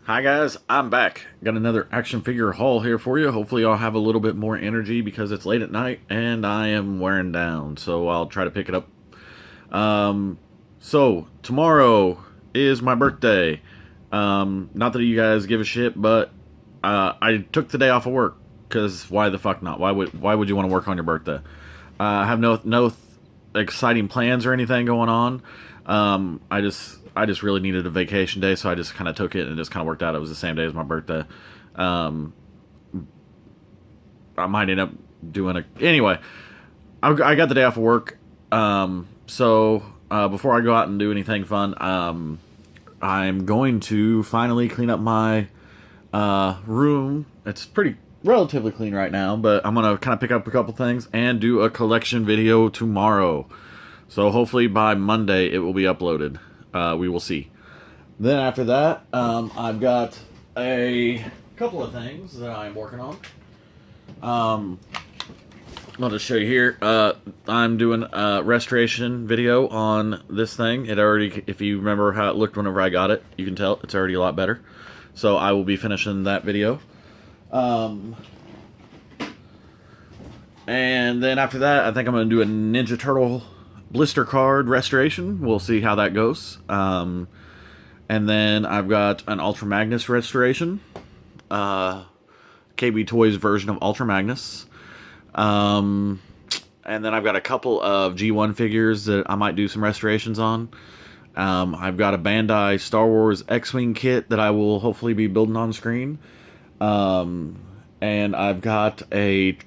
Hi guys, I'm back. Got another action figure haul here for you. Hopefully I'll have a little bit more energy because it's late at night and I am wearing down. So I'll try to pick it up. So tomorrow is my birthday. Not that you guys give a shit, but I took the day off of work because why the fuck not? Why would you want to work on your birthday? I have no exciting plans or anything going on. I just really needed a vacation day, so I just kind of took it and it just kind of worked out. It was the same day as my birthday. Um, I might end up doing a anyway. I got the day off of work, so before I go out and do anything fun, I'm going to finally clean up my room. It's pretty relatively clean right now, but I'm gonna kind of pick up a couple things and do a collection video tomorrow. So hopefully by Monday it will be uploaded. We will see. Then after that, I've got a couple of things that I'm working on. I'll just show you here. I'm doing a restoration video on this thing. It already, if you remember how it looked whenever I got it, you can tell it's already a lot better. So I will be finishing that video. And then after that, I think I'm going to do a Ninja Turtle blister card restoration. We'll see how that goes. And then I've got an Ultra Magnus restoration. KB Toys version of Ultra Magnus. And then I've got a couple of G1 figures that I might do some restorations on. I've got a Bandai Star Wars X-Wing kit that I will hopefully be building on screen. And I've got a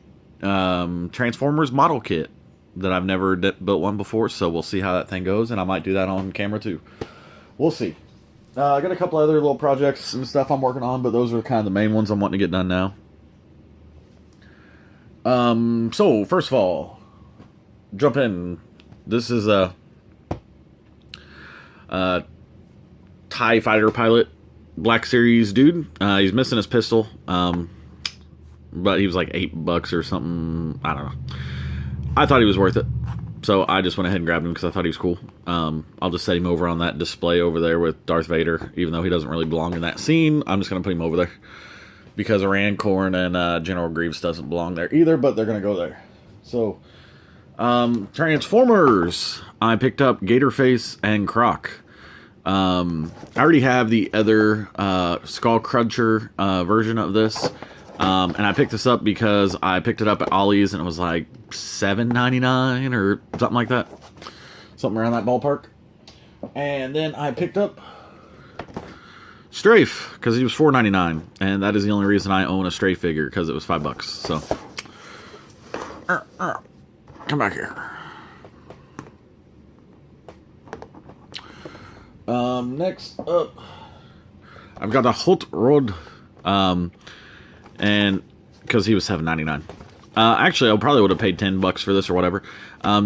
Transformers model kit that I've never built one before, so we'll see how that thing goes, and I might do that on camera too. We'll see. I got a couple other little projects and stuff I'm working on, but those are kind of the main ones I'm wanting to get done now. So first of all, jump in. This is a TIE fighter pilot, Black Series dude. He's missing his pistol, but he was like $8 or something. I don't know. I thought he was worth it, so I just went ahead and grabbed him because I thought he was cool. I'll just set him over on that display over there with Darth Vader, even though he doesn't really belong in that scene. I'm just going to put him over there because Rancorn and General Grievous doesn't belong there either, but they're going to go there. So, Transformers. I picked up Gatorface and Croc. I already have the other Skull Cruncher version of this. And I picked this up because I picked it up at Ollie's and it was like $7.99 or something like that. Something around that ballpark. And then I picked up Strafe because he was $4.99. And that is the only reason I own a Strafe figure, because it was $5. So, come back here. Next up, I've got a Holt Road. And because he was $7.99. Actually, I probably would have paid $10 for this or whatever.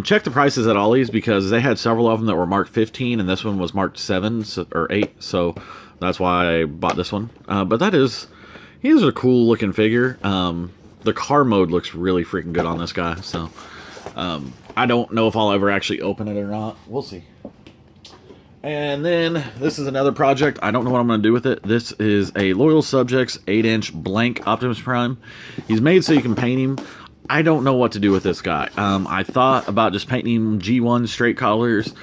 Check the prices at Ollie's because they had several of them that were marked 15, and this one was marked 7 or 8, so that's why I bought this one. But he is a cool looking figure. The car mode looks really freaking good on this guy, so I don't know if I'll ever actually open it or not. We'll see. And then this is another project. I don't know what I'm going to do with it. This is a Loyal Subjects 8-inch blank Optimus Prime. He's made so you can paint him. I don't know what to do with this guy. I thought about just painting him G1 straight collars.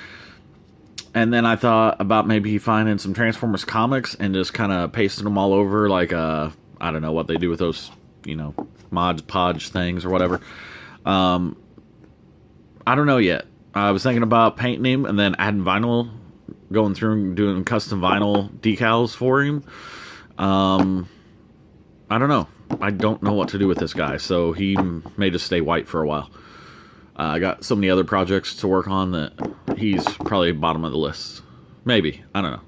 And then I thought about maybe finding some Transformers comics and just kind of pasting them all over like, I don't know what they do with those, Mod Podge things or whatever. I don't know yet. I was thinking about painting him and then adding vinyl, going through and doing custom vinyl decals for him. I don't know. I don't know what to do with this guy, so he may just stay white for a while. I got so many other projects to work on that he's probably bottom of the list. Maybe. I don't know.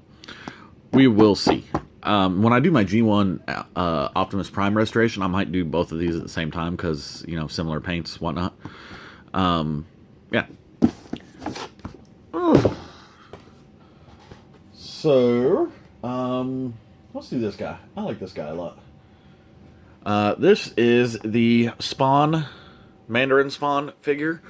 We will see. When I do my G1 Optimus Prime restoration, I might do both of these at the same time because, similar paints, whatnot. Yeah. So, let's do this guy. I like this guy a lot. This is the Spawn, Mandarin Spawn figure.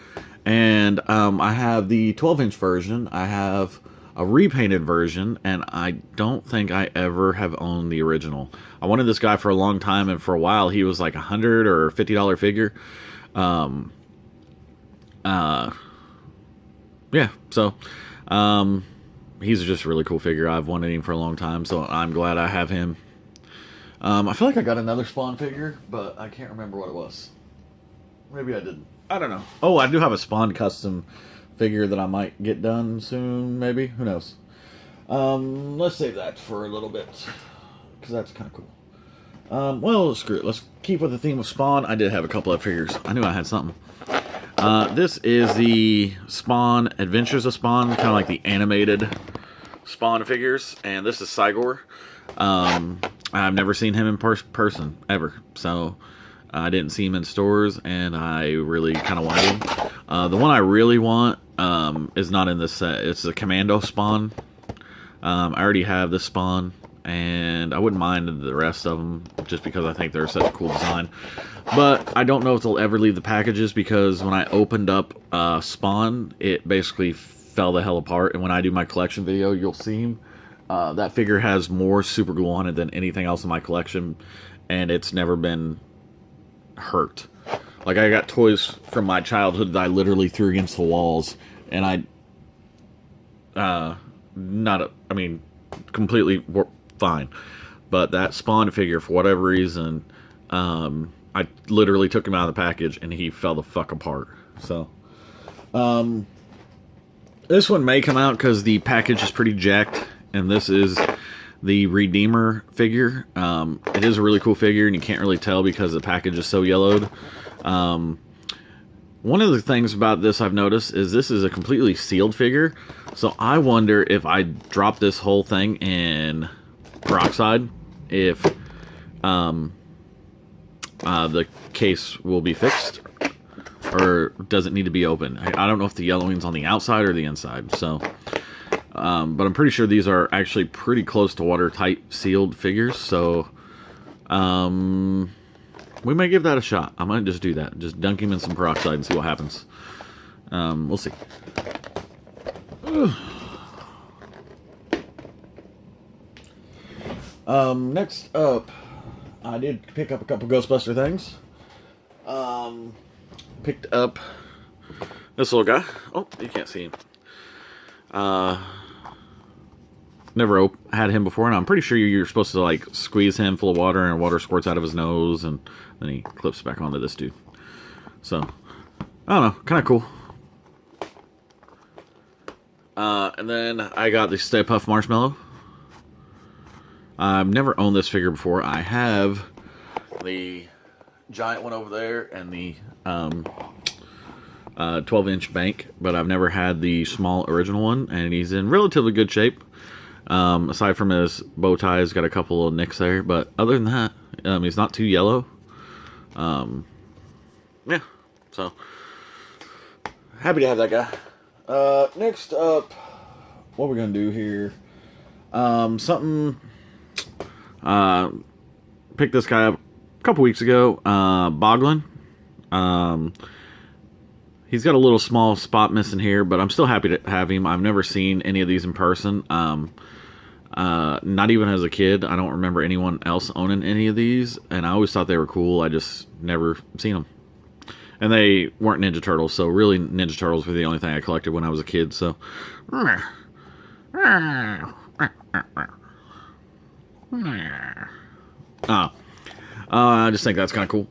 And I have the 12-inch version. I have a repainted version, and I don't think I ever have owned the original. I wanted this guy for a long time, and for a while he was like $100 or $50 figure. Yeah, so he's just a really cool figure. I've wanted him for a long time, so I'm glad I have him. I feel like I got another Spawn figure, but I can't remember what it was. Maybe I didn't. I don't know. Oh, I do have a Spawn custom figure that I might get done soon, maybe. Who knows? Let's save that for a little bit, because that's kind of cool. Well, screw it. Let's keep with the theme of Spawn. I did have a couple of figures. I knew I had something. This is the Spawn Adventures of Spawn, kind of like the animated Spawn figures, and this is Sigor. I've never seen him in person, ever, so I didn't see him in stores, and I really kind of wanted him. The one I really want is not in this set. It's the Commando Spawn. I already have this Spawn, and I wouldn't mind the rest of them, just because I think they're such a cool design. But I don't know if they'll ever leave the packages, because when I opened up Spawn, it basically fell the hell apart. And when I do my collection video, you'll see him. That figure has more super glue on it than anything else in my collection, and it's never been hurt. Like, I got toys from my childhood that I literally threw against the walls, and completely fine. But that Spawn figure, for whatever reason, I literally took him out of the package and he fell the fuck apart. So, this one may come out because the package is pretty jacked, and this is the Redeemer figure. It is a really cool figure, and you can't really tell because the package is so yellowed. One of the things about this I've noticed is this is a completely sealed figure, so I wonder if I drop this whole thing in peroxide, if the case will be fixed, or does it need to be open? I don't know if the yellowing's on the outside or the inside, so but I'm pretty sure these are actually pretty close to watertight sealed figures, so we may give that a shot. I might just do that. Just dunk him in some peroxide and see what happens. We'll see. Next up, I did pick up a couple Ghostbuster things. Picked up this little guy. Oh, you can't see him. Never had him before, and I'm pretty sure you're supposed to like squeeze him full of water, and water squirts out of his nose, and then he clips back onto this dude. So, I don't know, kind of cool. And then I got the Stay Puft Marshmallow. I've never owned this figure before. I have the giant one over there and the 12-inch bank, but I've never had the small original one, and he's in relatively good shape. Aside from his bow tie, he's got a couple of nicks there, but other than that, he's not too yellow. Yeah, so happy to have that guy. Next up, what we're gonna do here? Picked this guy up a couple weeks ago. Boglin. He's got a little small spot missing here, but I'm still happy to have him. I've never seen any of these in person. Not even as a kid. I don't remember anyone else owning any of these, and I always thought they were cool. I just never seen them. And they weren't Ninja Turtles, so really Ninja Turtles were the only thing I collected when I was a kid, so. I just think that's kind of cool.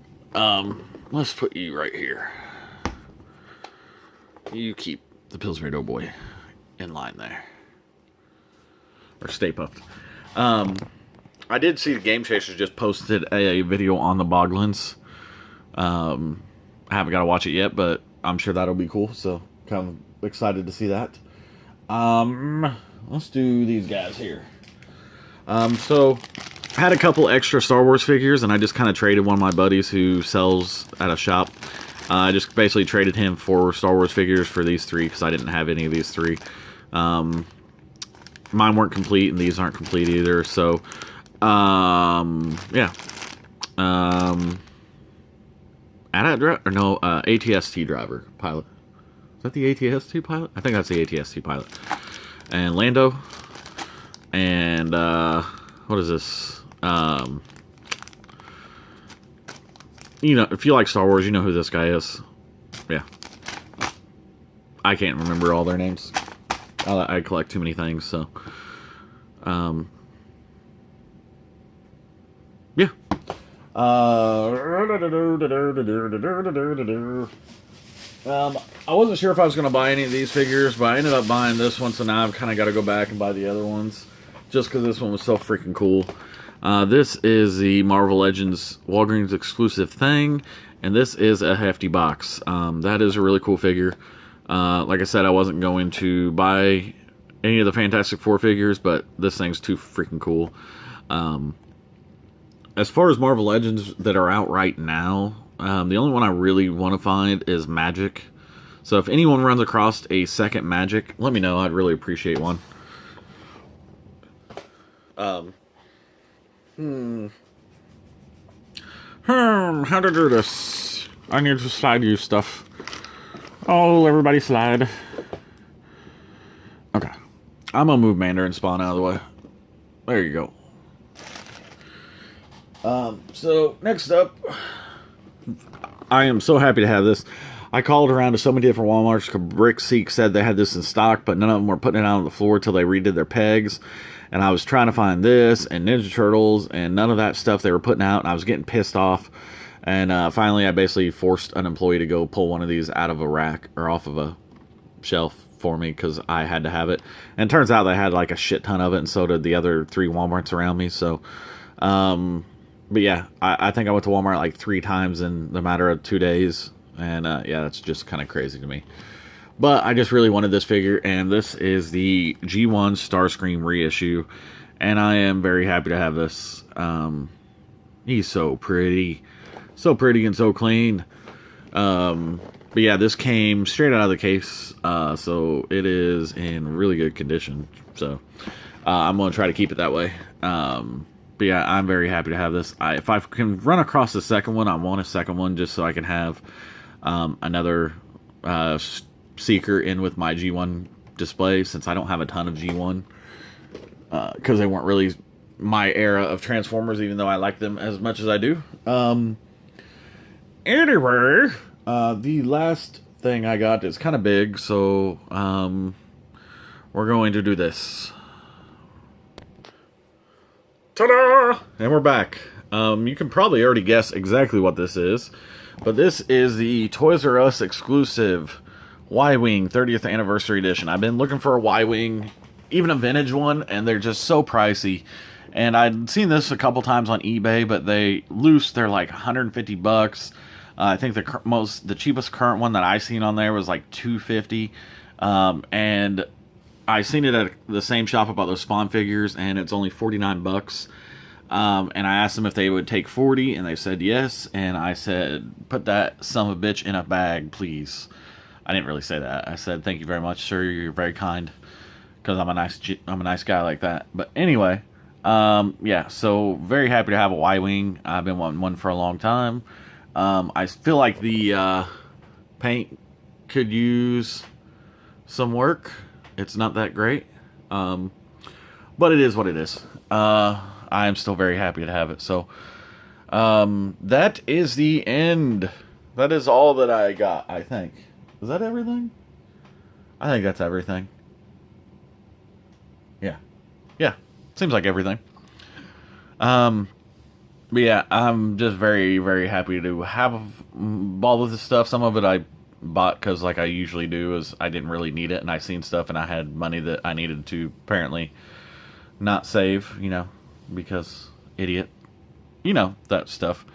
Let's put you right here. You keep the Pillsbury Doughboy in line there. Or Stay Puft. I did see the Game Chasers just posted a video on the Boglins. I haven't got to watch it yet, but I'm sure that'll be cool, so kind of excited to see that. Let's do these guys here. So I had a couple extra Star Wars figures, and I just kind of traded one of my buddies who sells at a shop. I just basically traded him for Star Wars figures for these three, because I didn't have any of these three. Mine weren't complete, and these aren't complete either, so yeah. ATST driver pilot. Is that the ATST pilot? I think that's the ATST pilot. and Lando. And, what is this? You know, if you like Star Wars, you know who this guy is. Yeah. I can't remember all their names. I collect too many things, so. Yeah. I wasn't sure if I was going to buy any of these figures, but I ended up buying this one, so now I've kind of got to go back and buy the other ones, just because this one was so freaking cool. This is the Marvel Legends Walgreens exclusive thing, and this is a hefty box. That is a really cool figure. Like I said, I wasn't going to buy any of the Fantastic Four figures, but this thing's too freaking cool. As far as Marvel Legends that are out right now, the only one I really want to find is Magic. So if anyone runs across a second Magic, let me know. I'd really appreciate one. How to do this? I need to slide you stuff. Oh, everybody slide. Okay. I'm gonna move Mandarin Spawn out of the way. There you go. So next up, I am so happy to have this. I called around to so many different Walmarts. Brickseek said they had this in stock, but none of them were putting it out on the floor until they redid their pegs. And I was trying to find this and Ninja Turtles and none of that stuff they were putting out, and I was getting pissed off. And finally, I basically forced an employee to go pull one of these out of a rack or off of a shelf for me because I had to have it. And it turns out they had like a shit ton of it, and so did the other 3 Walmarts around me. So, but yeah, I think I went to Walmart like 3 times in the matter of 2 days. And yeah, that's just kind of crazy to me. But I just really wanted this figure, and this is the G1 Starscream reissue. And I am very happy to have this. He's so pretty. So pretty and so clean. But yeah, this came straight out of the case. So it is in really good condition. So I'm going to try to keep it that way. But yeah, I'm very happy to have this. If I can run across the second one, I want a second one just so I can have another Seeker in with my G1 display, since I don't have a ton of G1. Because they weren't really my era of Transformers, even though I like them as much as I do. Anyway, the last thing I got is kind of big, so we're going to do this. Ta-da! And we're back. You can probably already guess exactly what this is, but this is the Toys R Us exclusive Y-Wing 30th Anniversary Edition. I've been looking for a Y-Wing, even a vintage one, and they're just so pricey. And I'd seen this a couple times on eBay, but they're like 150 bucks. I think the cheapest current one that I seen on there was like 250. And I seen it at the same shop about those Spawn figures, and it's only 49 bucks. And I asked them if they would take 40, and they said yes. And I said, put that son of a bitch in a bag, please. I didn't really say that. I said, thank you very much, sir. You're very kind. Because I'm a nice guy like that. But anyway, yeah, so very happy to have a Y-Wing. I've been wanting one for a long time. I feel like the paint could use some work. It's not that great. But it is what it is. I am still very happy to have it. So, that is the end. That is all that I got, I think. Is that everything? I think that's everything. Yeah. Yeah. Seems like everything. But yeah, I'm just very, very happy to have all of this stuff. Some of it I bought because, like I usually do, is I didn't really need it, and I seen stuff, and I had money that I needed to apparently not save, you know, because idiot. You know, that stuff.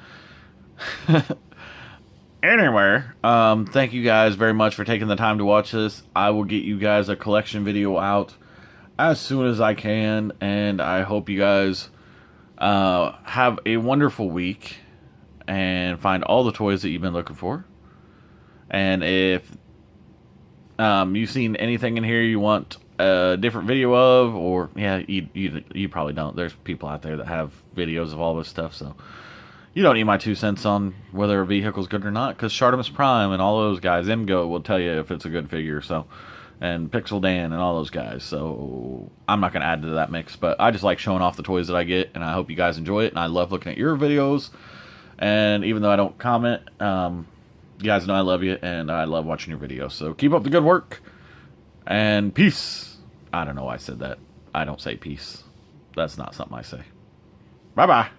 Anyway, thank you guys very much for taking the time to watch this. I will get you guys a collection video out as soon as I can, and I hope you guys have a wonderful week and find all the toys that you've been looking for. And if you've seen anything in here you want a different video of, or yeah, you probably don't. There's people out there that have videos of all this stuff, so you don't need my 2 cents on whether a vehicle's good or not, because Shartimus Prime and all those guys, MGO, will tell you if it's a good figure. So and Pixel Dan and all those guys. So I'm not going to add to that mix, but I just like showing off the toys that I get, and I hope you guys enjoy it. And I love looking at your videos. And even though I don't comment, you guys know I love you, and I love watching your videos. So keep up the good work, and peace. I don't know why I said that. I don't say peace. That's not something I say. Bye-bye.